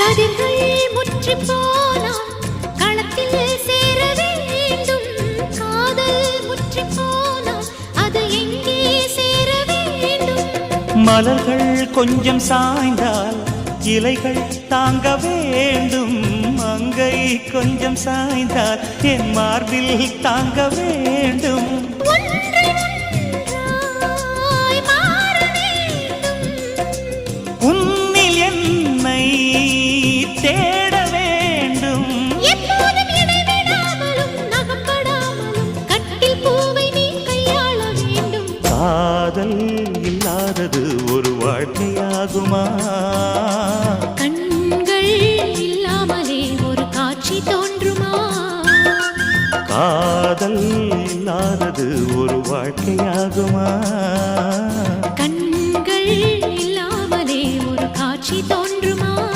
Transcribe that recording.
கதிர்கள் முற்றி போனால் களத்தில் சேர வேண்டும். காதல் முற்றி போனால் அது எங்கே சேர வேண்டும். மலர்கள் கொஞ்சம் சாய்ந்தால் இலைகள் தாங்க வேண்டும். மங்கை கொஞ்சம் சாய்ந்தால் என் மார்பில் தாங்க வேண்டும். உன்னில் என்னை தேட வேண்டும். எப்போதும் இடைவிடாமலும் நகப்படாமலும் கட்டில் பூவை நீ கையாள வேண்டும். காதல் இல்லாதது ஒரு வாழ்க்கையாகுமா? கண்கள் இல்லாமலே ஒரு காட்சி தோன்றுமா? காதல் இல்லாதது ஒரு வாழ்க்கையாகுமா?